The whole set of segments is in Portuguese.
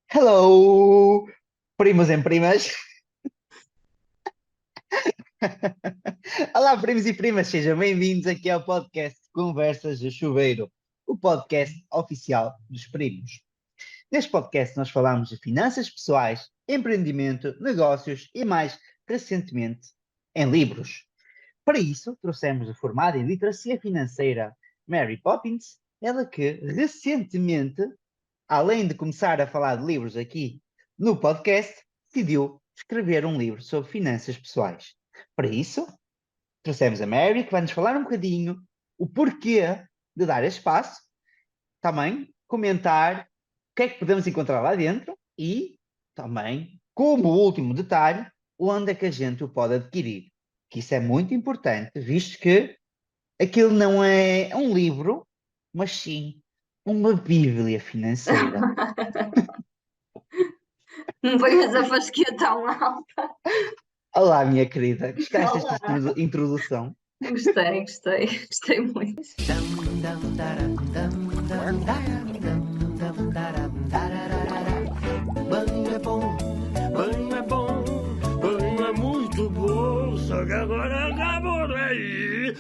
Hello, primos e primas. Olá, primos e primas, sejam bem-vindos aqui ao podcast Conversas de Chuveiro, o podcast oficial dos primos. Neste podcast nós falamos de finanças pessoais, empreendimento, negócios e mais recentemente em livros. Para isso, trouxemos a formada em literacia financeira Mary Poppins, ela que recentemente, além de começar a falar de livros aqui no podcast, decidiu escrever um livro sobre finanças pessoais. Para isso, trouxemos a Mary, que vai-nos falar um bocadinho o porquê de dar espaço, também comentar o que é que podemos encontrar lá dentro e também, como último detalhe, onde é que a gente o pode adquirir. Que isso é muito importante, visto que aquilo não é um livro, mas sim uma bíblia financeira. Não ponhas a fasquia tão alta. Olá, minha querida, gostaste desta Olá. introdução? Gostei muito. Banho é bom, banho é bom, banho é muito bom, só que agora acabou aí.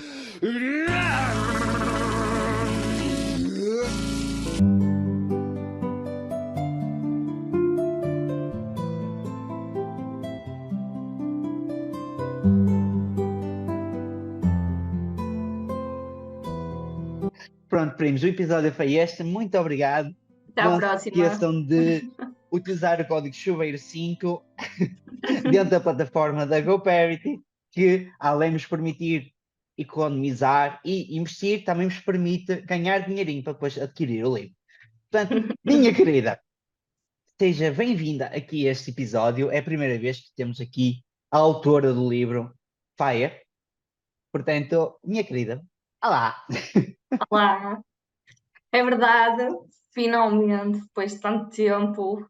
Pronto, primos, o episódio foi este. Muito obrigado. Até à Não se próxima. esqueçam de utilizar o código Chuveiro5 dentro da plataforma da GoParity, que além de nos permitir economizar e investir, também nos permite ganhar dinheirinho para depois adquirir o livro. Portanto, minha querida, seja bem-vinda aqui a este episódio. É a primeira vez que temos aqui a autora do livro, Faia. Portanto, minha querida, olá! Olá. É verdade, finalmente, depois de tanto tempo,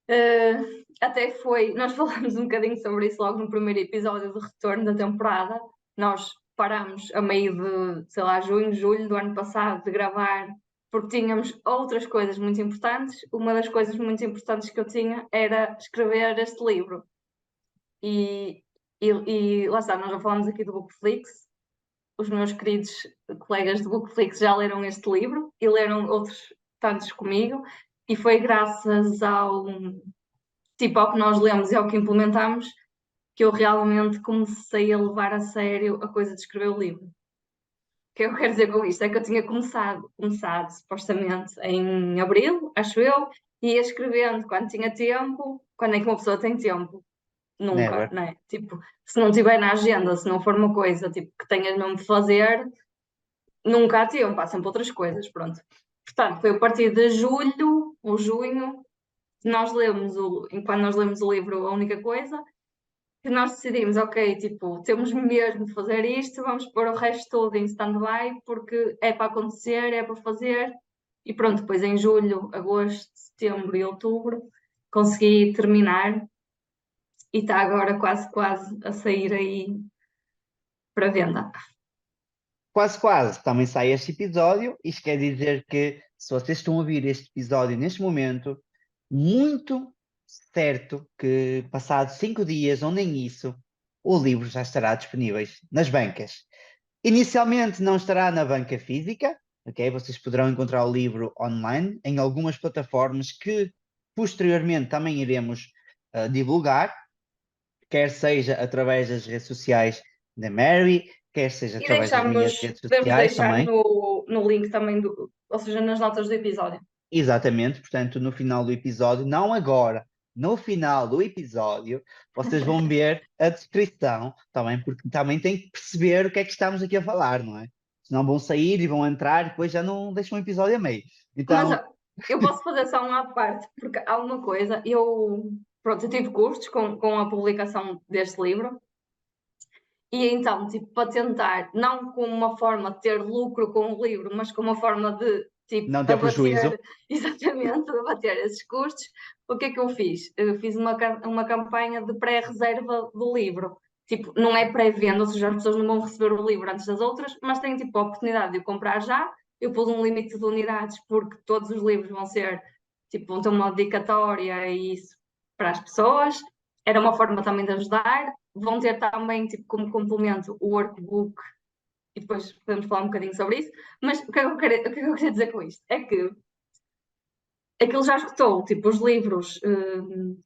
eh, até foi. Nós falámos um bocadinho sobre isso logo no primeiro episódio do retorno da temporada. Nós parámos a meio de, sei lá, junho, julho do ano passado de gravar, porque tínhamos outras coisas muito importantes. Uma das coisas muito importantes que eu tinha era escrever este livro. E, e lá está, nós já falámos aqui do Bookflix. Os meus queridos colegas do Bookflix já leram este livro e leram outros tantos comigo, e foi graças ao que nós lemos e ao que implementamos que eu realmente comecei a levar a sério a coisa de escrever o livro. O que eu quero dizer com isto é que eu tinha começado supostamente em abril, acho eu, e ia escrevendo quando tinha tempo. Quando é que uma pessoa tem tempo? Nunca, Never. né? Tipo, se não tiver na agenda, se não for uma coisa tipo, que tenhas mesmo de fazer, nunca há tempo, há sempre outras coisas, pronto. Portanto, foi a partir de julho ou junho, quando nós lemos o livro, a única coisa, que nós decidimos, ok, tipo, temos mesmo de fazer isto, vamos pôr o resto todo em stand-by, porque é para acontecer, é para fazer, e pronto, depois em julho, agosto, setembro e outubro, consegui terminar, e está agora quase a sair aí para venda. Quase, quase. Também sai este episódio. Isto quer dizer que, se vocês estão a ouvir este episódio neste momento, muito certo que, passados 5 dias ou nem isso, o livro já estará disponível nas bancas. Inicialmente não estará na banca física, ok? Vocês poderão encontrar o livro online em algumas plataformas que posteriormente também iremos divulgar, quer seja através das redes sociais da Mary, quer seja E através das minhas redes podemos sociais deixar também. no link também, ou seja, nas notas do episódio. Exatamente, portanto, no final do episódio, não agora, no final do episódio, vocês vão ver a descrição, também, porque também tem que perceber o que é que estamos aqui a falar, não é? Senão vão sair e vão entrar e depois já não deixam o episódio a meio. Mas Então, eu posso fazer só uma à parte, porque há uma coisa, pronto, eu tive custos com a publicação deste livro, e então, tipo, para tentar, não como uma forma de ter lucro com o livro, mas como uma forma de, tipo, não ter prejuízo. abater, exatamente, abater esses custos, o que é que eu fiz? Eu fiz uma campanha de pré-reserva do livro. Tipo, não é pré-venda, ou seja, as pessoas não vão receber o livro antes das outras, mas têm, tipo, a oportunidade de o comprar já. Eu pus um limite de unidades, porque todos os livros vão ser tipo, vão ter uma dedicatória e isso para as pessoas. Era uma forma também de ajudar. Vão ter também, tipo, como complemento, o workbook e depois podemos falar um bocadinho sobre isso. Mas o que é que eu queria dizer com isto? É que aquilo já esgotou, tipo, os livros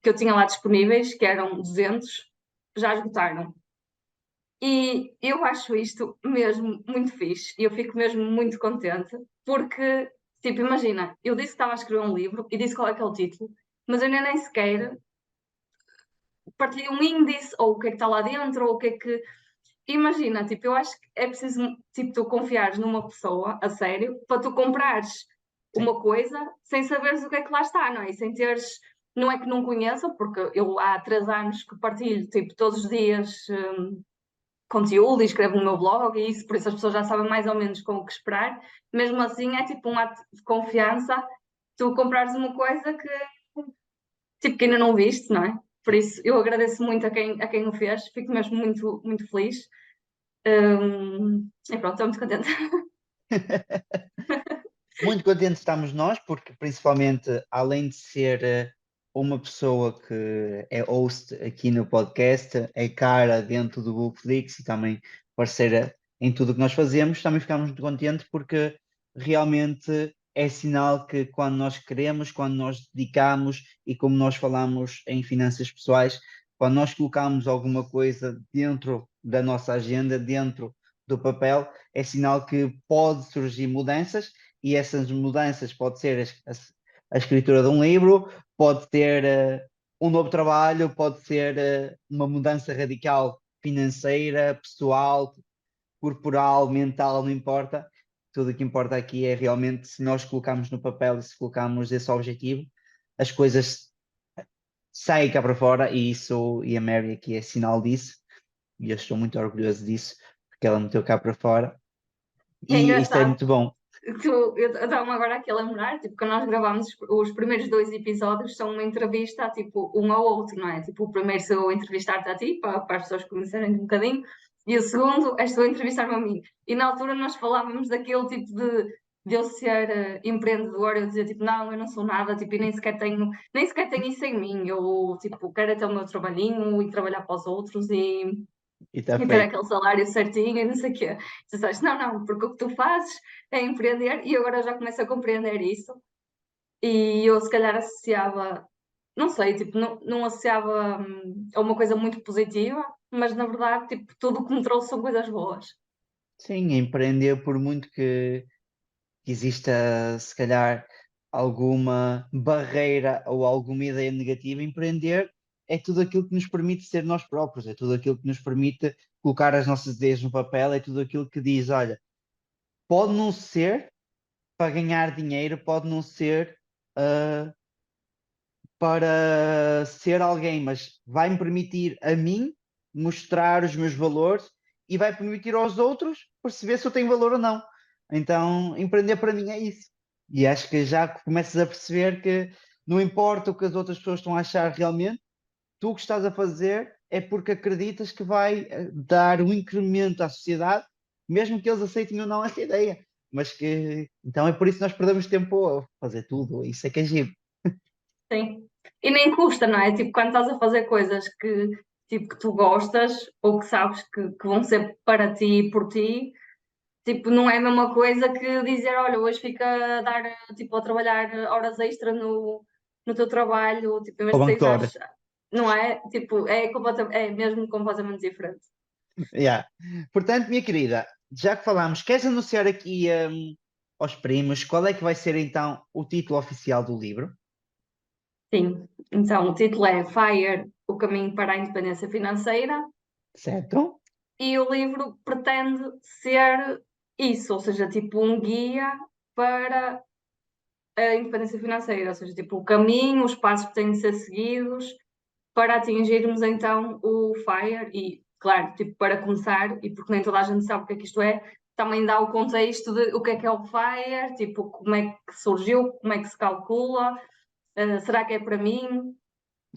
que eu tinha lá disponíveis, que eram 200, já esgotaram. E eu acho isto mesmo muito fixe e eu fico mesmo muito contente porque, tipo, imagina, eu disse que estava a escrever um livro e disse qual é que é o título, mas eu nem sequer partilhei um índice ou o que é que está lá dentro ou o que é que. Imagina, tipo, eu acho que é preciso, tipo, tu confiares numa pessoa, a sério, para tu comprares Sim. uma coisa sem saberes o que é que lá está, não é? E sem teres, não é que não conheça, porque eu há 3 anos que partilho, tipo, todos os dias conteúdo e escrevo no meu blog e isso, por isso as pessoas já sabem mais ou menos com o que esperar. Mesmo assim, é tipo um ato de confiança tu comprares uma coisa que, tipo, que ainda não viste, não é? Por isso, eu agradeço muito a quem o fez, fico mesmo muito, muito feliz. E pronto, estou muito contente. Muito contentes estamos nós, porque principalmente, além de ser uma pessoa que é host aqui no podcast, é cara dentro do Bookflix e também parceira em tudo o que nós fazemos, também ficamos muito contentes porque realmente é sinal que quando nós queremos, quando nós dedicamos e como nós falamos em finanças pessoais, quando nós colocamos alguma coisa dentro da nossa agenda, dentro do papel, é sinal que pode surgir mudanças e essas mudanças pode ser a escritura de um livro, pode ter um novo trabalho, pode ser uma mudança radical financeira, pessoal, corporal, mental, não importa. Tudo o que importa aqui é realmente se nós colocamos no papel e se colocamos esse objetivo, as coisas saem cá para fora e isso, e a Mary aqui é sinal disso, e eu estou muito orgulhoso disso, porque ela meteu cá para fora, É e isso é engraçado. muito bom. Eu estava-me agora aqui a lembrar, tipo, quando nós gravámos os primeiros 2 episódios, são uma entrevista, tipo, um ao outro, não é? Tipo, o primeiro sou eu a entrevistar-te a ti, para as pessoas conhecerem um bocadinho, e o segundo és tu a entrevistar-me a mim. E na altura nós falávamos daquele tipo de eu ser empreendedora, eu dizer, tipo, não, eu não sou nada, tipo, e nem sequer tenho isso em mim, eu, tipo, quero ter o meu trabalhinho e trabalhar para os outros E está e ter feito. aquele salário certinho e não sei o quê. Tu sabes, não, porque o que tu fazes é empreender e agora eu já começo a compreender isso. E eu se calhar associava, não sei, tipo, não associava a uma coisa muito positiva, mas na verdade, tipo, tudo o que me trouxe são coisas boas. Sim, empreender por muito que exista, se calhar, alguma barreira ou alguma ideia negativa, empreender é tudo aquilo que nos permite ser nós próprios, é tudo aquilo que nos permite colocar as nossas ideias no papel, é tudo aquilo que diz, olha, pode não ser para ganhar dinheiro, pode não ser ah, para ser alguém, mas vai-me permitir a mim mostrar os meus valores e vai permitir aos outros perceber se eu tenho valor ou não. Então, empreender para mim é isso. E acho que já começas a perceber que não importa o que as outras pessoas estão a achar realmente, tu o que estás a fazer é porque acreditas que vai dar um incremento à sociedade, mesmo que eles aceitem ou não essa ideia. Mas que então é por isso que nós perdemos tempo a fazer tudo. Isso é que é giro. Sim. E nem custa, não é? Tipo, quando estás a fazer coisas tipo, que tu gostas ou que sabes que vão ser para ti e por ti. Tipo, não é a mesma coisa que dizer, olha, hoje fica a dar, tipo, a trabalhar horas extra no teu trabalho, tipo, em vez Ao de banco de seis horas. horas, não é? Tipo, é mesmo completamente diferente. Yeah. Portanto, minha querida, já que falámos, queres anunciar aqui aos primos qual é que vai ser então o título oficial do livro? Sim. Então, o título é Fire, o caminho para a independência financeira, Certo? e o livro pretende ser isso, ou seja, tipo, um guia para a independência financeira, ou seja, tipo, o caminho, os passos que têm de ser seguidos para atingirmos então o FIRE e, claro, tipo, para começar, e porque nem toda a gente sabe o que é que isto é, também dá o contexto de o que é o FIRE, tipo, como é que surgiu, como é que se calcula, será que é para mim?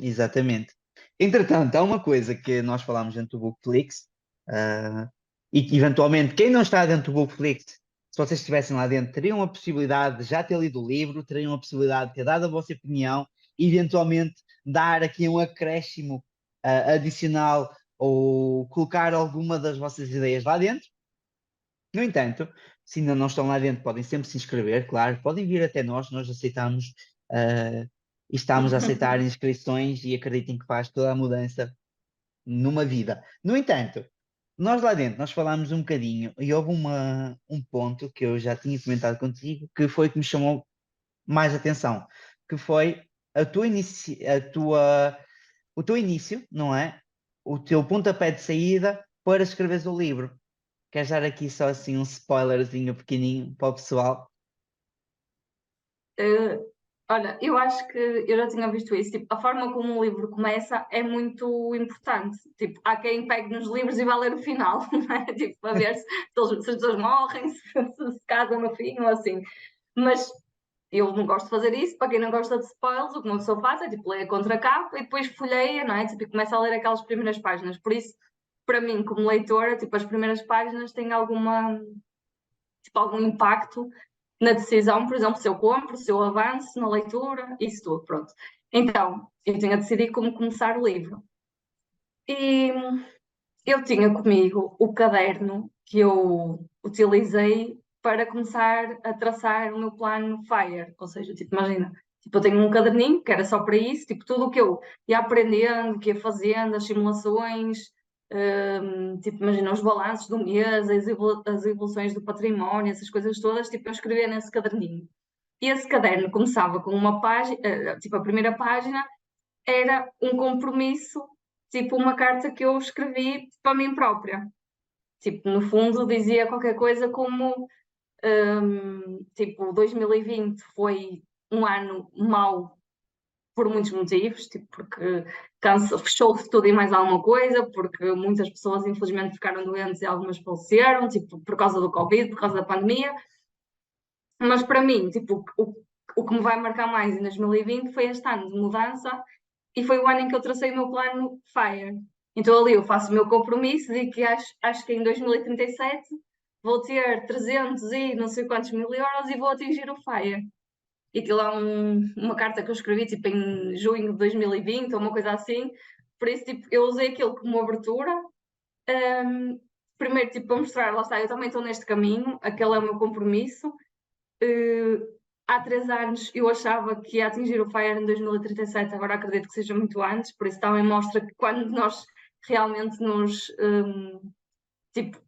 Exatamente. Entretanto, há uma coisa que nós falámos dentro do Bookflix, e que eventualmente quem não está dentro do Bookflix, vocês estivessem lá dentro, teriam a possibilidade de já ter lido o livro, teriam a possibilidade de ter dado a vossa opinião, eventualmente dar aqui um acréscimo adicional ou colocar alguma das vossas ideias lá dentro. No entanto, se ainda não estão lá dentro, podem sempre se inscrever, claro, podem vir até nós aceitamos e estamos a aceitar inscrições e acreditem que faz toda a mudança numa vida. No entanto, nós lá dentro, nós falámos um bocadinho e houve um ponto que eu já tinha comentado contigo, que foi que me chamou mais atenção, que foi o teu início, não é? O teu pontapé de saída para escreveres o livro. Queres dar aqui só assim um spoilerzinho pequenininho para o pessoal? Olha, eu acho que eu já tinha visto isso. Tipo, a forma como o livro começa é muito importante. Tipo, há quem pegue nos livros e vá ler o final, não é? Tipo, para ver se as pessoas morrem, se casam no fim ou assim. Mas eu não gosto de fazer isso. Para quem não gosta de spoilers, o que uma pessoa faz é tipo, lê a contracapa e depois folheia, não é? Tipo, e começa a ler aquelas primeiras páginas. Por isso, para mim, como leitora, tipo, as primeiras páginas têm algum impacto na decisão, por exemplo, se eu compro, se eu avanço na leitura, isso tudo, pronto. Então, eu tinha decidido como começar o livro. E eu tinha comigo o caderno que eu utilizei para começar a traçar o meu plano FIRE, ou seja, tipo, imagina, tipo, eu tenho um caderninho que era só para isso, tipo, tudo o que eu ia aprendendo, que ia fazendo, as simulações, tipo, imagina os balanços do mês, as evoluções do património, essas coisas todas, tipo, eu escrevia nesse caderninho. E esse caderno começava com uma página, tipo, a primeira página era um compromisso, tipo, uma carta que eu escrevi para mim própria. Tipo, no fundo dizia qualquer coisa como, tipo, 2020 foi um ano mau por muitos motivos, tipo, porque fechou-se tudo e mais alguma coisa, porque muitas pessoas infelizmente ficaram doentes e algumas faleceram, tipo, por causa do Covid, por causa da pandemia. Mas para mim, tipo, o que me vai marcar mais em 2020 foi este ano de mudança e foi o ano em que eu tracei o meu plano FIRE. Então ali eu faço o meu compromisso de que acho que em 2037 vou ter 300 e não sei quantos mil euros e vou atingir o FIRE. E aquilo é uma carta que eu escrevi tipo em junho de 2020 ou uma coisa assim. Por isso, tipo, eu usei aquilo como abertura. Primeiro, tipo, para mostrar, lá está, eu também estou neste caminho, aquele é o meu compromisso. Há 3 anos eu achava que ia atingir o FIRE em 2037, agora acredito que seja muito antes, por isso também mostra que quando nós realmente tipo,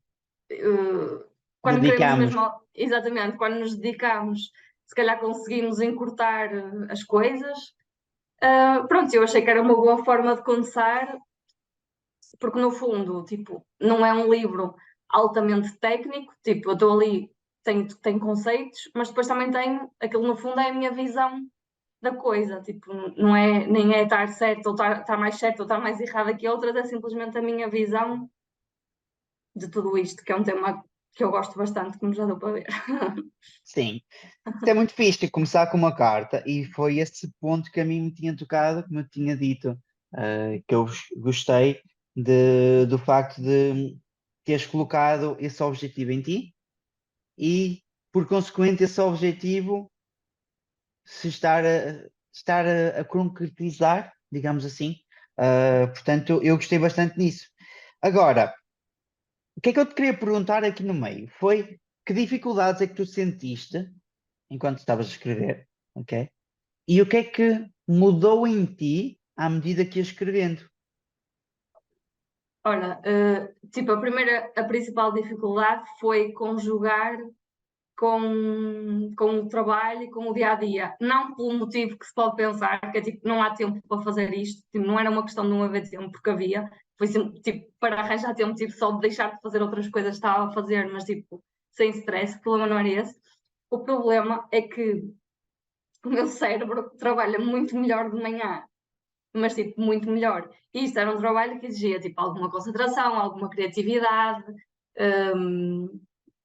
quando queremos Dedicamos. mesmo, exatamente, quando nos dedicamos, se calhar conseguimos encurtar as coisas. Pronto, eu achei que era uma boa forma de começar, porque no fundo, tipo, não é um livro altamente técnico, tipo, eu estou ali, tenho conceitos, mas depois também tenho, aquilo no fundo é a minha visão da coisa, tipo, não é, nem é estar certo ou estar mais certo ou estar mais errado que outras, é simplesmente a minha visão de tudo isto, que é um tema que eu gosto bastante, como já deu para ver. Sim. Isso é muito fixe, começar com uma carta, e foi esse ponto que a mim me tinha tocado, como eu tinha dito, que eu gostei do facto de teres colocado esse objetivo em ti e, por consequente, esse objetivo se estar a concretizar, digamos assim. Portanto, eu gostei bastante nisso. Agora, o que é que eu te queria perguntar aqui no meio foi que dificuldades é que tu sentiste enquanto estavas a escrever, ok? E o que é que mudou em ti à medida que ias escrevendo? Olha, tipo, a principal dificuldade foi conjugar com o trabalho e com o dia a dia. Não pelo motivo que se pode pensar, que é tipo, não há tempo para fazer isto, tipo, não era uma questão de não haver tempo, porque havia, foi sempre, tipo, para arranjar tempo, tipo, só de deixar de fazer outras coisas que estava a fazer, mas tipo, sem stress, o problema não era esse. O problema é que o meu cérebro trabalha muito melhor de manhã, mas tipo, muito melhor. E isto era um trabalho que exigia tipo, alguma concentração, alguma criatividade. hum,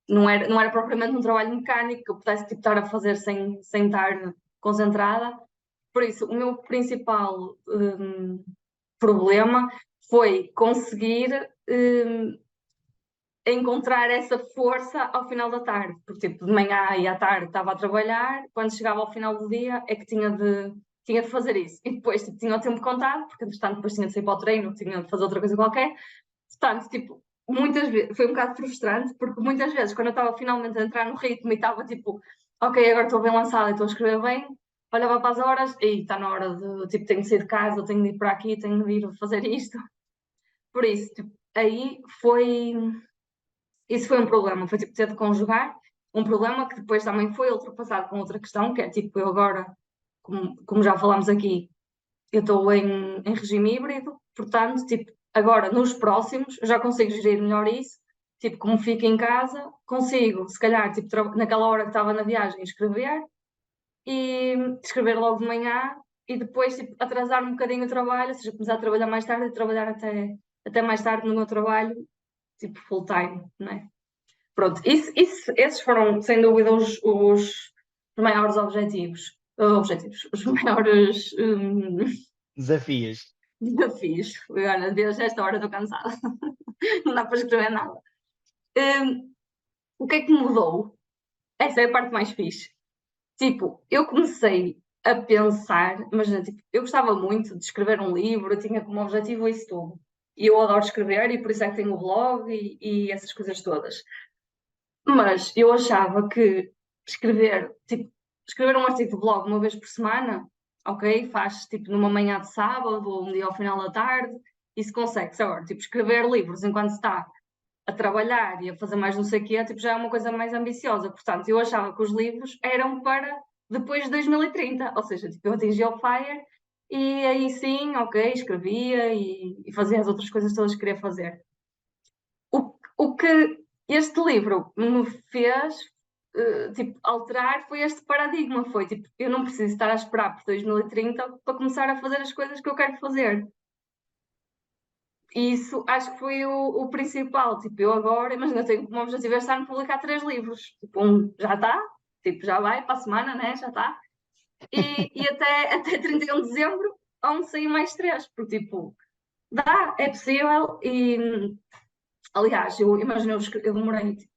não era propriamente um trabalho mecânico que eu pudesse tipo, estar a fazer sem estar concentrada. Por isso, o meu principal problema foi conseguir a encontrar essa força ao final da tarde, porque tipo, de manhã e à tarde estava a trabalhar, quando chegava ao final do dia é que tinha de fazer isso. E depois tipo, tinha o tempo contado, porque entretanto depois tinha de sair para o treino, tinha de fazer outra coisa qualquer. Portanto, tipo, muitas vezes, foi um bocado frustrante, porque muitas vezes quando eu estava finalmente a entrar no ritmo e estava tipo, ok, agora estou bem lançada e estou a escrever bem, olhava para as horas e está na hora de, tipo, tenho de sair de casa, tenho de ir para aqui, tenho de ir fazer isto. Por isso, tipo, aí foi... Isso foi um problema, foi tipo ter de conjugar um problema que depois também foi ultrapassado com outra questão, que é tipo, eu agora, como já falámos aqui, eu estou em regime híbrido, portanto, tipo, agora nos próximos já consigo gerir melhor isso, tipo, como fico em casa, consigo, se calhar, tipo, naquela hora que estava na viagem, e escrever logo de manhã e depois, tipo, atrasar um bocadinho o trabalho, ou seja, começar a trabalhar mais tarde e trabalhar até mais tarde no meu trabalho, tipo, full time, não é? Pronto, esses foram, sem dúvida, os maiores objetivos. Os maiores Desafios. desafios. Olha, desde esta hora estou cansada. Não dá para escrever nada. O que é que mudou? Essa é a parte mais fixe. Tipo, eu comecei a pensar, imagina, tipo, eu gostava muito de escrever um livro, eu tinha como objetivo isso tudo. E eu adoro escrever e por isso é que tenho o blog e essas coisas todas. Mas eu achava que escrever um artigo de blog uma vez por semana, ok, faz tipo numa manhã de sábado ou um dia ao final da tarde, isso consegue-se. Agora, tipo, escrever livros enquanto se está a trabalhar e a fazer mais não sei o quê, tipo, já é uma coisa mais ambiciosa. Portanto, eu achava que os livros eram para depois de 2030, ou seja, tipo, eu atingia o FIRE e aí sim, ok, escrevia e fazia as outras coisas todas que queria fazer. O que este livro me fez tipo, alterar foi este paradigma. Foi tipo, eu não preciso estar a esperar por 2030 para começar a fazer as coisas que eu quero fazer. E isso acho que foi o principal. Tipo, eu agora, imagina, eu tenho como objetivo este ano publicar 3 livros. Tipo, um já está, tipo, já vai para a semana, né? Já está. E até 31 de dezembro vão sair mais 3, porque tipo, dá, é possível. E aliás, eu imagino, eu demorei, tipo,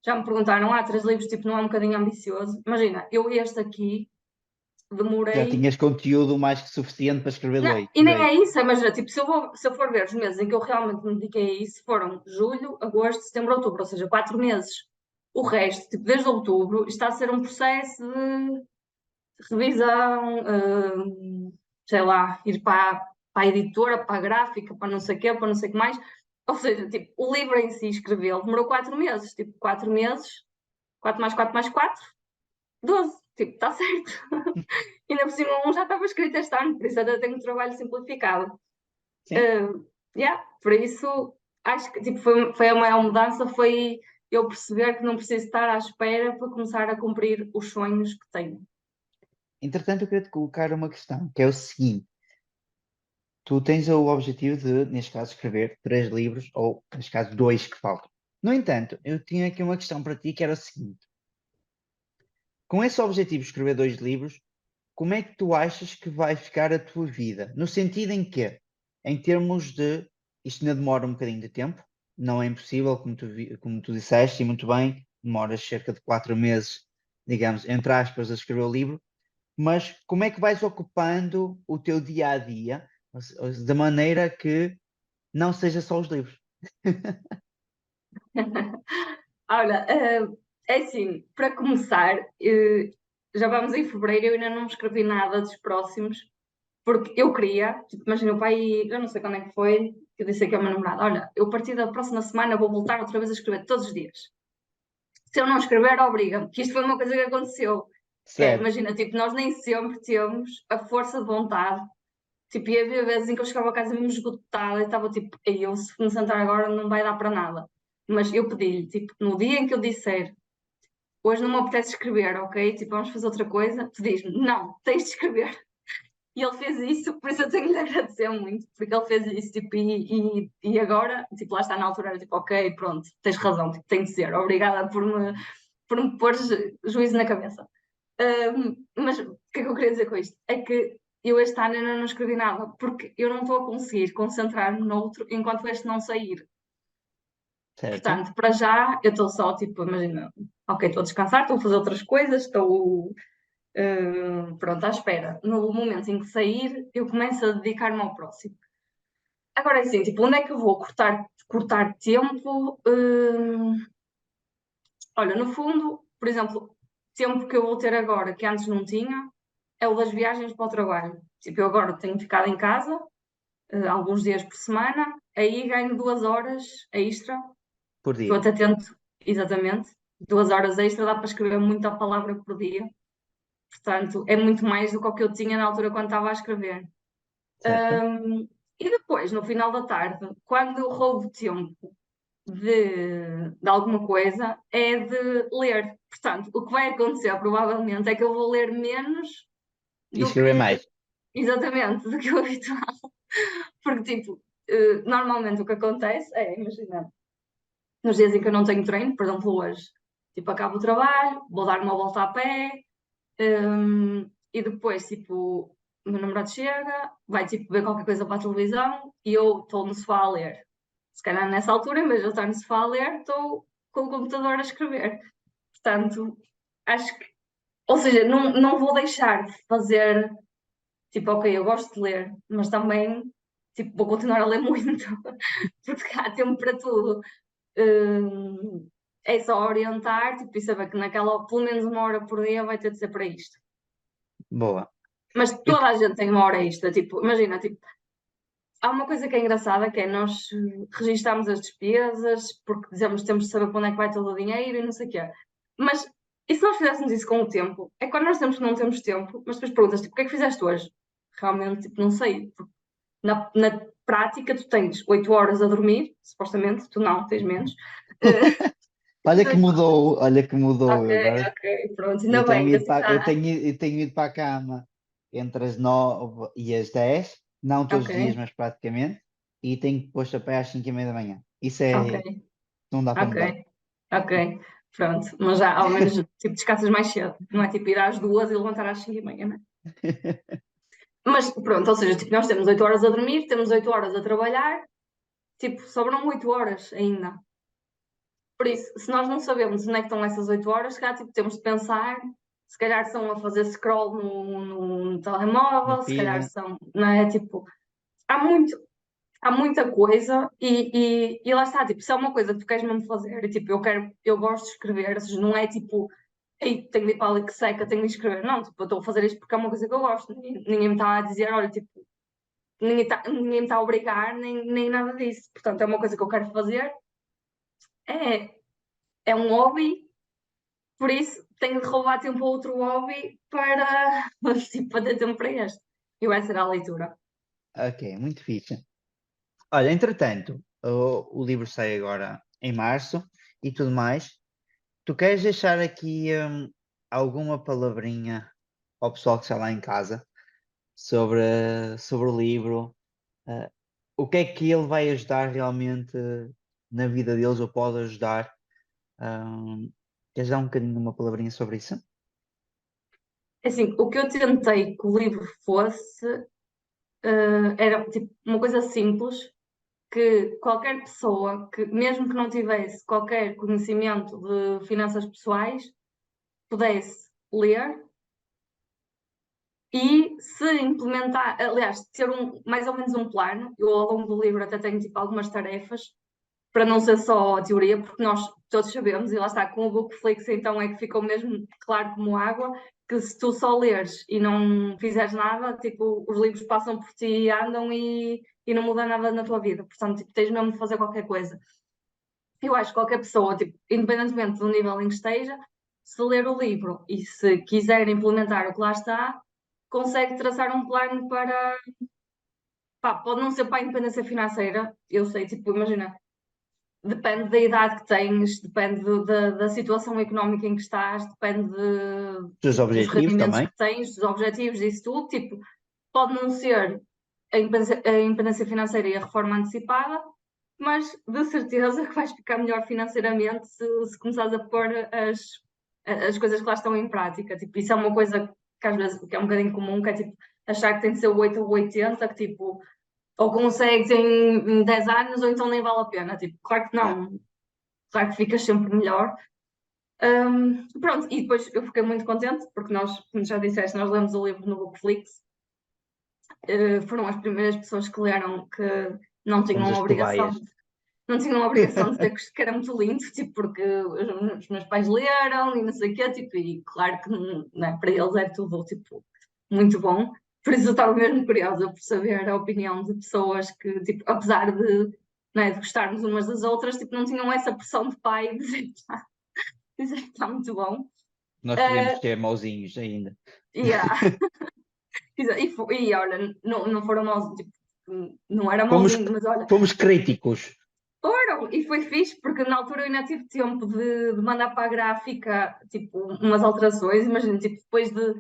já me perguntaram, 3 livros, tipo, não é um bocadinho ambicioso? Imagina, eu este aqui Já demorei. tinhas conteúdo mais que suficiente para escrever Não, dois. e nem é isso, imagina, tipo, se eu for ver os meses em que eu realmente me dediquei a isso, foram julho, agosto, setembro, outubro, ou seja, 4 meses. O resto, tipo, desde outubro, está a ser um processo de revisão, sei lá, ir para a editora, para a gráfica, para não sei o quê, para não sei o que mais. Ou seja, tipo, o livro em si, escrevê-lo, demorou 4 meses. Tipo, 4 meses, 4 mais 4 mais 4, 12. Tipo, está certo. E ainda por cima um já estava escrito este ano, por isso ainda tenho um trabalho simplificado. Sim. Yeah, por isso, acho que tipo, foi a maior mudança, foi eu perceber que não preciso estar à espera para começar a cumprir os sonhos que tenho. Entretanto, eu queria te colocar uma questão, que é o seguinte. Tu tens o objetivo de, neste caso, escrever 3 livros, ou, neste caso, 2 que faltam. No entanto, eu tinha aqui uma questão para ti, que era o seguinte. Com esse objetivo de escrever 2 livros, como é que tu achas que vai ficar a tua vida? No sentido em que, em termos de, isto ainda demora um bocadinho de tempo, não é impossível, como tu disseste, e muito bem, demoras cerca de 4 meses, digamos, entre aspas, a escrever o livro, mas como é que vais ocupando o teu dia a dia, da maneira que não seja só os livros? Olha, é assim, para começar, já vamos em fevereiro, eu ainda não escrevi nada dos próximos, porque eu queria, tipo, imagina o pai, eu não sei quando é que foi, que eu disse aqui ao meu namorado, olha, eu a partir da próxima semana vou voltar outra vez a escrever todos os dias. Se eu não escrever, obriga-me, que isto foi uma coisa que aconteceu. Certo. Imagina, tipo, nós nem sempre temos a força de vontade. Tipo, e havia vezes em que eu chegava a casa mesmo esgotada e estava tipo, ei, eu se me sentar agora não vai dar para nada. Mas eu pedi-lhe, tipo, no dia em que eu disser, hoje não me apetece escrever, ok? Tipo, vamos fazer outra coisa, tu diz-me, não, tens de escrever. E ele fez isso, por isso eu tenho de lhe agradecer muito, porque ele fez isso, tipo, e agora, tipo, lá está na altura, era tipo, ok, pronto, tens razão, tipo, tem de ser, obrigada por me pôr juízo na cabeça. Mas o que é que eu queria dizer com isto? É que eu este ano ainda não escrevi nada, porque eu não estou a conseguir concentrar-me noutro enquanto este não sair. Certo? Portanto, para já, eu estou só, tipo, imagina, ok, estou a descansar, estou a fazer outras coisas, estou, pronto, à espera. No momento em que sair, eu começo a dedicar-me ao próximo. Agora, é assim, tipo, onde é que eu vou cortar tempo? Olha, no fundo, por exemplo, tempo que eu vou ter agora, que antes não tinha, é o das viagens para o trabalho. Tipo, eu agora tenho ficado em casa, alguns dias por semana, aí ganho 2 horas extra, Por que eu dia. até tento, exatamente, 2 horas extra dá para escrever muita palavra por dia. Portanto, é muito mais do que o que eu tinha na altura quando estava a escrever. Certo? E depois, no final da tarde, quando eu roubo tempo de alguma coisa, é de ler. Portanto, o que vai acontecer provavelmente é que eu vou ler menos E do escrever que, mais. exatamente, do que o habitual. Porque, tipo, normalmente o que acontece é, imagina, nos dias em que eu não tenho treino, por exemplo, hoje, tipo, acabo o trabalho, vou dar uma volta a pé, e depois, tipo, o meu namorado chega, vai, tipo, ver qualquer coisa para a televisão e eu estou no sofá a ler. Se calhar nessa altura, em vez de eu estar no sofá a ler, estou com o computador a escrever. Portanto, acho que, ou seja, não vou deixar de fazer, tipo, ok, eu gosto de ler, mas também, tipo, vou continuar a ler muito, porque há tempo para tudo. É só orientar, tipo, e saber que naquela, pelo menos 1 hora por dia vai ter de ser para isto. Boa. Mas Eu, toda a gente tem 1 hora extra, tipo, imagina, tipo, há uma coisa que é engraçada, que é nós registamos as despesas, porque dizemos que temos de saber para onde é que vai todo o dinheiro e não sei o quê. Mas, e se nós fizéssemos isso com o tempo? É quando nós dizemos que não temos tempo, mas depois perguntas, tipo, o que é que fizeste hoje? Realmente, tipo, não sei. Porque na prática, tu tens 8 horas a dormir, supostamente, tu não, tens menos. olha que mudou. Ok, Eu agora ok, pronto, ainda eu tenho bem que ido assim para, está. eu tenho ido para a cama entre as 9 e as 10, não todos Ok, os dias, mas praticamente, e tenho posto a pé às 5:30 da manhã. Isso ok, não dá para ok, mudar. ok, pronto. Mas já ao menos tipo, descansas mais cedo, não é tipo ir às 2 e levantar às 5:30, não é? Mas pronto, ou seja, tipo, nós temos 8 horas a dormir, temos 8 horas a trabalhar, tipo, sobram 8 horas ainda. Por isso, se nós não sabemos onde é que estão essas 8 horas, se calhar tipo, temos de pensar, se calhar são a fazer scroll no No telemóvel, se calhar feed. são, não é? Tipo, há muito, há muita coisa e lá está, tipo, se é uma coisa que tu queres mesmo fazer, e, tipo, eu gosto de escrever, ou seja, não é tipo, ei, tenho de ir para ali que seca, tenho de escrever, não, tipo, eu estou a fazer isto porque é uma coisa que eu gosto, ninguém me está a dizer, olha, tipo, ninguém me está a obrigar, nem nada disso, portanto, é uma coisa que eu quero fazer, é, é um hobby, por isso tenho de roubar tempo a outro hobby para, tipo, para ter tempo para este, e vai ser a leitura. Ok, muito fixe. Olha, entretanto, o livro sai agora em março e tudo mais. Tu queres deixar aqui alguma palavrinha ao pessoal que está lá em casa sobre o livro? Uh, o que é que ele vai ajudar realmente na vida deles ou pode ajudar? Queres dar um bocadinho uma palavrinha sobre isso? Assim, o que eu tentei que o livro fosse era tipo uma coisa simples que qualquer pessoa que, mesmo que não tivesse qualquer conhecimento de finanças pessoais, pudesse ler e se implementar, aliás, ter mais ou menos um plano. Eu ao longo do livro até tenho tipo algumas tarefas para não ser só a teoria, porque nós todos sabemos, e lá está, com o Bookflix então é que ficou mesmo claro como água, que se tu só leres e não fizeres nada, tipo, os livros passam por ti e andam e não muda nada na tua vida. Portanto, tipo, tens mesmo de fazer qualquer coisa. Eu acho que qualquer pessoa, tipo, independentemente do nível em que esteja, se ler o livro e se quiser implementar o que lá está, consegue traçar um plano para. Pá, pode não ser para a independência financeira, eu sei, tipo, imagina, depende da idade que tens, depende da situação económica em que estás, depende Dos tipo, dos objetivos rendimentos também? que tens, dos objetivos, disso tudo. Tipo, pode não ser a independência financeira e a reforma antecipada, mas de certeza que vais ficar melhor financeiramente se começares a pôr as coisas que lá estão em prática. Tipo, isso é uma coisa que às vezes que é um bocadinho comum, que é tipo achar que tem de ser o 8 ou 80, que tipo ou consegues em 10 anos, ou então nem vale a pena. Tipo, claro que Yeah. não. claro que ficas sempre melhor. Pronto, e depois eu fiquei muito contente, porque nós, como já disseste, nós lemos o livro no Bookflix. Foram as primeiras pessoas que leram que não tinham Fomos a as obrigação cobaias. não tinham a obrigação de ter que era muito lindo, tipo, porque os meus pais leram e não sei o quê, tipo, e claro que não, para eles é tudo, tipo, muito bom. Por isso eu estava mesmo curiosa por saber a opinião de pessoas que, tipo, apesar de, não é, de gostarmos umas das outras, tipo, não tinham essa pressão de pai de dizer que está muito bom. Nós podemos ser mauzinhos ainda. Yeah. E olha, não foram maus, tipo, não era Fomos, mauzinho, mas olha, fomos críticos. foram, e foi fixe, porque na altura eu ainda tive tempo de mandar para a gráfica, tipo, umas alterações, imagina, tipo, depois de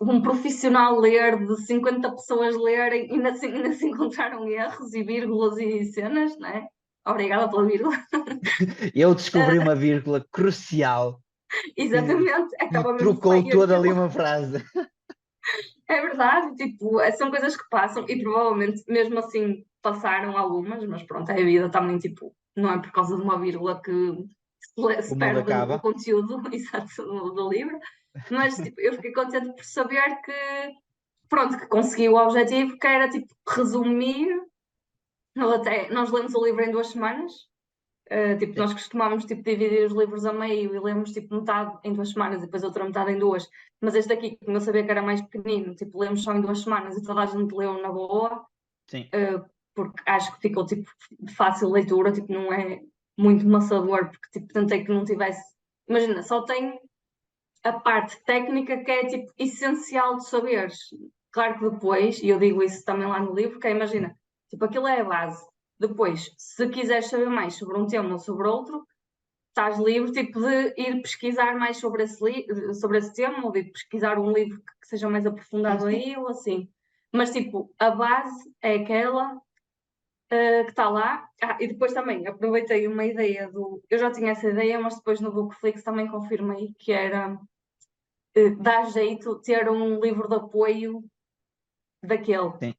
um profissional ler, de 50 pessoas lerem, ainda se encontraram erros e vírgulas e cenas, não é? Obrigada pela vírgula. Eu descobri uma vírgula crucial Exatamente, é que que estava mesmo trocou feio toda ali aquilo. uma frase. É verdade, tipo, são coisas que passam e provavelmente mesmo assim passaram algumas, mas pronto, é a vida também, tipo, não é por causa de uma vírgula que se O mundo perde o acaba. conteúdo exato do livro, mas tipo, eu fiquei contente por saber que, pronto, que consegui o objetivo, que era, tipo, resumir, nós lemos o livro em 2 semanas, tipo, Sim. nós costumávamos tipo, dividir os livros a meio e lemos tipo, metade em 2 semanas e depois outra metade em duas. Mas este aqui, como eu sabia que era mais pequenino, tipo, lemos só em 2 semanas e toda a gente leu na boa, Sim. porque acho que ficou tipo, de fácil leitura, tipo, não é muito maçador, porque tipo, tentei que não tivesse. Imagina, só tem a parte técnica que é tipo, essencial de saberes. Claro que depois, e eu digo isso também lá no livro, que é, imagina, tipo, aquilo é a base. Depois, se quiseres saber mais sobre um tema ou sobre outro, estás livre tipo, de ir pesquisar mais sobre esse tema ou de ir pesquisar um livro que seja mais Sim, aprofundado sim. aí ou assim. Mas, tipo, a base é aquela que está lá. E depois também aproveitei uma ideia do. Eu já tinha essa ideia, mas depois no Bookflix também confirmei que era dá jeito ter um livro de apoio daquele. Sim.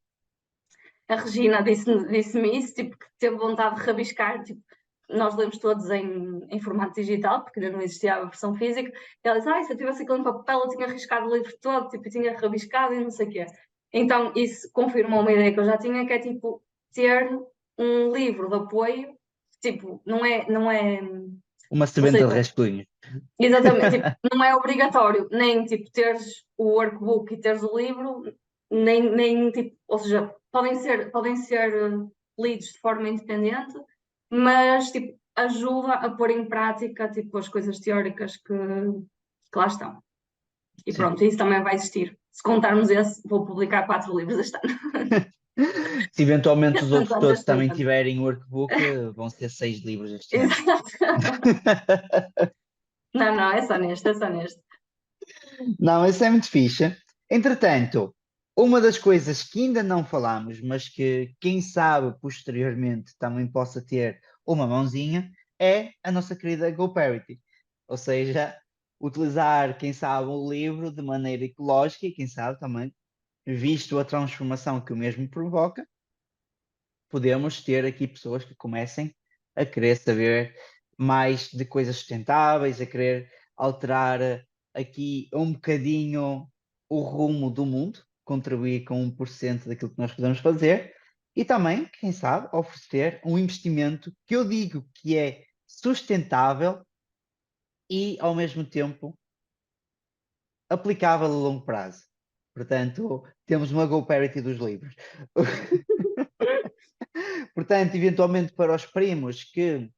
A Regina disse-me isso, tipo, que teve vontade de rabiscar, tipo, nós lemos todos em formato digital, porque ainda não existia a versão física, e ela disse, se eu tivesse aquilo em papel, eu tinha arriscado o livro todo, tipo, eu tinha rabiscado e não sei o quê. Então, isso confirmou uma ideia que eu já tinha, que é, tipo, ter um livro de apoio, tipo, não é, Uma ou sebenta de seja, rascunhos. exatamente, tipo, não é obrigatório nem tipo teres o workbook e teres o livro, nem tipo, ou seja, podem ser lidos de forma independente, mas tipo, ajuda a pôr em prática tipo, as coisas teóricas que lá estão. E Sim. pronto, isso também vai existir. Se contarmos esse, vou publicar 4 livros este ano. Se eventualmente os outros Tantas todos também tantas. tiverem workbook, vão ser 6 livros este ano. Exato. Não, é só neste, é só neste. Não, isso é muito fixe. Entretanto, uma das coisas que ainda não falámos, mas que quem sabe posteriormente também possa ter uma mãozinha, é a nossa querida GoParity. Ou seja, utilizar, quem sabe, o livro de maneira ecológica e quem sabe também, visto a transformação que o mesmo provoca, podemos ter aqui pessoas que comecem a querer saber mais de coisas sustentáveis, a querer alterar aqui um bocadinho o rumo do mundo, contribuir com 1% daquilo que nós podemos fazer e também, quem sabe, oferecer um investimento que eu digo que é sustentável e, ao mesmo tempo, aplicável a longo prazo. Portanto, temos uma GoParity dos livros. Portanto, eventualmente para os primos que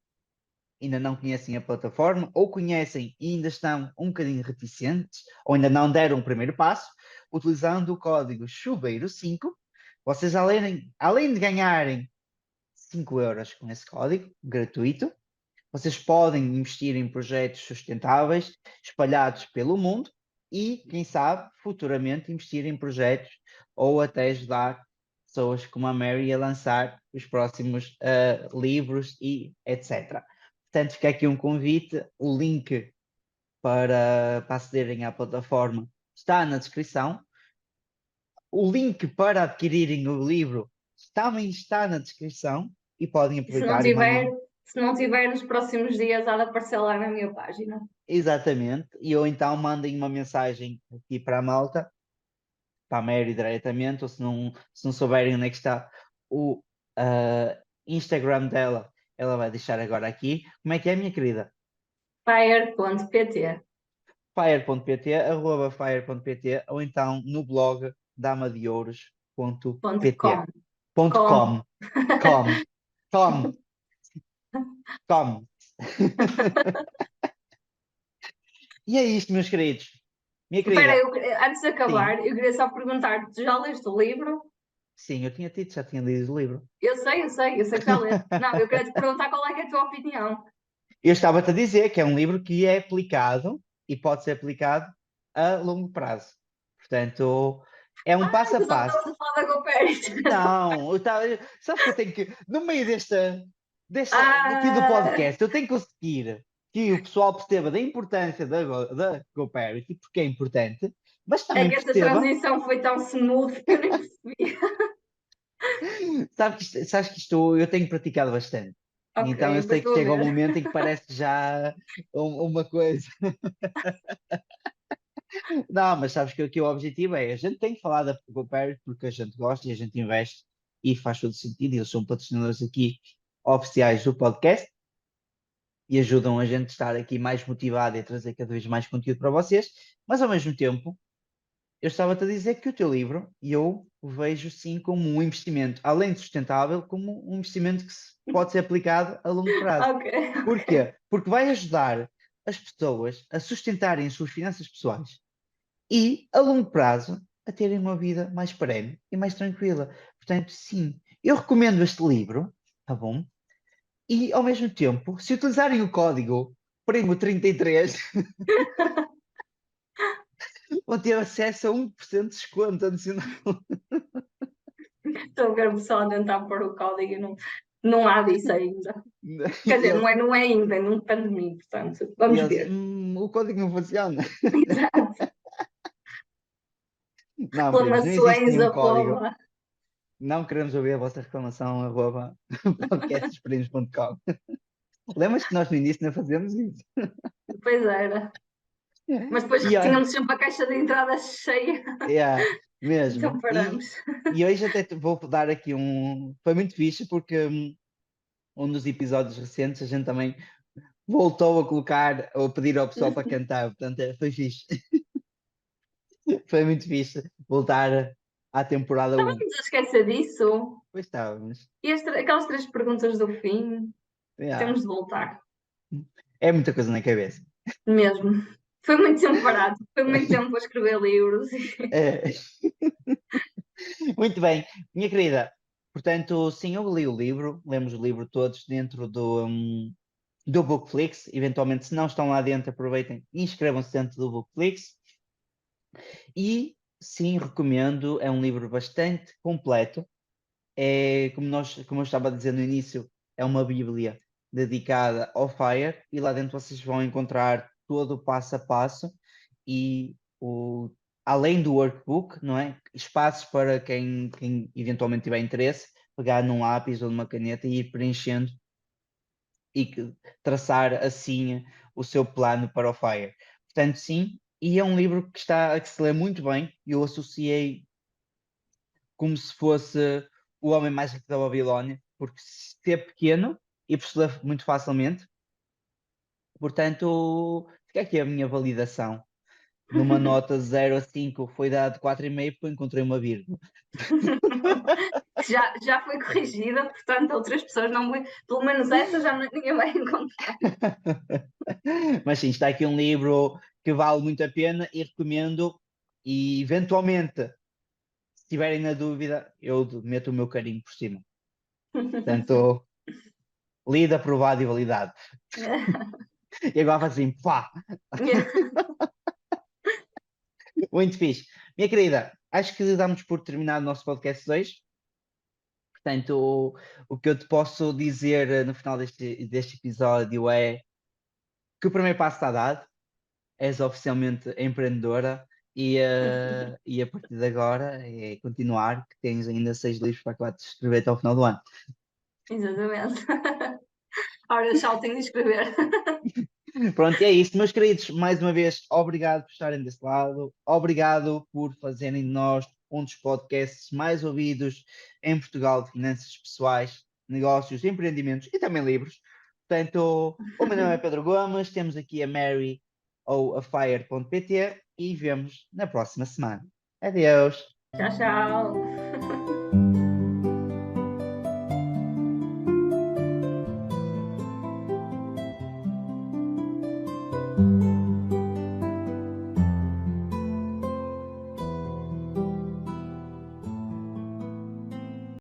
ainda não conhecem a plataforma, ou conhecem e ainda estão um bocadinho reticentes, ou ainda não deram o primeiro passo, utilizando o código Chuveiro5, vocês além de ganharem 5 euros com esse código gratuito, vocês podem investir em projetos sustentáveis espalhados pelo mundo e, quem sabe, futuramente investir em projetos ou até ajudar pessoas como a Mary a lançar os próximos livros e etc. Portanto, fica aqui um convite, o link para acederem à plataforma está na descrição. O link para adquirirem o livro também está na descrição e podem E se não aproveitar e tiver, mandem. Se não tiver nos próximos dias, há de aparecer lá na minha página. Exatamente. E ou então mandem uma mensagem aqui para a malta, para a Mary diretamente, ou se não souberem onde é que está o Instagram dela, ela vai deixar agora aqui. Como é que é, minha querida? Fire.pt. Fire.pt, @fire.pt, ou então no blog damadeuros.pt. .com. .com. Com. Com. Com. E é isto, meus queridos. Minha Espera, querida, antes de sim, acabar, eu queria só perguntar: tu já leste o livro? sim, eu tinha dito, já tinha lido o livro. Eu sei que já leste. Não, eu queria te perguntar qual é que é a tua opinião. Eu estava-te a dizer que é um livro que é aplicado e pode ser aplicado a longo prazo. Portanto, é um passo a Tu já passo. estavas a falar da GoParity. Não, sabes que eu tenho que, no meio daqui do Ah, podcast, eu tenho que conseguir que o pessoal perceba da importância da GoParity, porque é importante, mas é também que essa perceba, transição foi tão smooth que eu nem percebi. sabes que isto eu tenho praticado bastante. Ok, Então eu depois sei que estou a chega um ver. momento em que parece já uma coisa. Não, mas sabes que aqui o objetivo é a gente tem que falar da GoParity porque a gente gosta e a gente investe e faz todo sentido. E eles são patrocinadores aqui oficiais do podcast e ajudam a gente a estar aqui mais motivado e a trazer cada vez mais conteúdo para vocês. Mas ao mesmo tempo, eu estava-te a dizer que o teu livro eu o vejo sim como um investimento, além de sustentável, como um investimento que pode ser aplicado a longo prazo. Ok, ok. Porquê? Porque vai ajudar as pessoas a sustentarem as suas finanças pessoais e, a longo prazo, a terem uma vida mais perene e mais tranquila. Portanto, sim, eu recomendo este livro, tá bom? E, ao mesmo tempo, se utilizarem o código PRIMO33, vão ter acesso a 1% de desconto adicional. Estou a ver o pessoal a tentar pôr o código e não há disso ainda. Quer E dizer, eles, não é ainda, não depende de mim, portanto, vamos ver. o código não funciona. Exato. Não, primos, não existe Reclamações, nenhum código. arroba. Não queremos ouvir a vossa reclamação, @podcastesprimos.com. Lembras que nós no início não fazemos isso? Pois era. Mas depois E olha, tínhamos sempre a caixa de entrada cheia, yeah, então mesmo. paramos. E hoje até te vou dar aqui um. Foi muito fixe porque um dos episódios recentes a gente também voltou a colocar ou pedir ao pessoal para cantar, portanto foi fixe. Foi muito fixe voltar à temporada 1. Estávamos a esquecer disso. Pois estávamos. E aquelas 3 perguntas do fim, Yeah. temos de voltar. É muita coisa na cabeça. Mesmo. Foi muito tempo parado, foi muito tempo a escrever livros. É. Muito bem, minha querida. Portanto, sim, eu li o livro, lemos o livro todos dentro do Bookflix. Eventualmente, se não estão lá dentro, aproveitem e inscrevam-se dentro do Bookflix. E sim, recomendo, é um livro bastante completo. É, como eu estava a dizer no início, é uma Bíblia dedicada ao Fire e lá dentro vocês vão encontrar todo o passo a passo e além do workbook, não é? Espaços para quem eventualmente tiver interesse, pegar num lápis ou numa caneta e ir preenchendo e traçar assim o seu plano para o Fire. Portanto, sim, e é um livro que se lê muito bem. Eu associei como se fosse o homem mais rico da Babilónia, porque se é pequeno e por se ler muito facilmente. Portanto, fica aqui a minha validação. Numa nota 0 a 5 foi dado 4,5 porque encontrei uma vírgula. Já foi corrigida, portanto, outras pessoas não. Pelo menos essa já ninguém vai encontrar. Mas sim, está aqui um livro que vale muito a pena e recomendo. E eventualmente, se estiverem na dúvida, eu meto o meu carinho por cima. Portanto, lido, aprovado e validado. E agora faz assim, pá! Muito fixe. Minha querida, acho que damos por terminado o nosso podcast 2. Portanto, o que eu te posso dizer no final deste episódio é que o primeiro passo está dado, és oficialmente empreendedora e a partir de agora é continuar, que tens ainda 6 livros para acabar de escrever até ao final do ano. Exatamente. Ora, tchau, tenho de escrever. Pronto, é isso, meus queridos. Mais uma vez, obrigado por estarem desse lado. Obrigado por fazerem de nós um dos podcasts mais ouvidos em Portugal de finanças pessoais, negócios, empreendimentos e também livros. Portanto, o meu nome é Pedro Gomes, temos aqui a Mary ou a Fire.pt e vemos na próxima semana. Adeus! Tchau, tchau.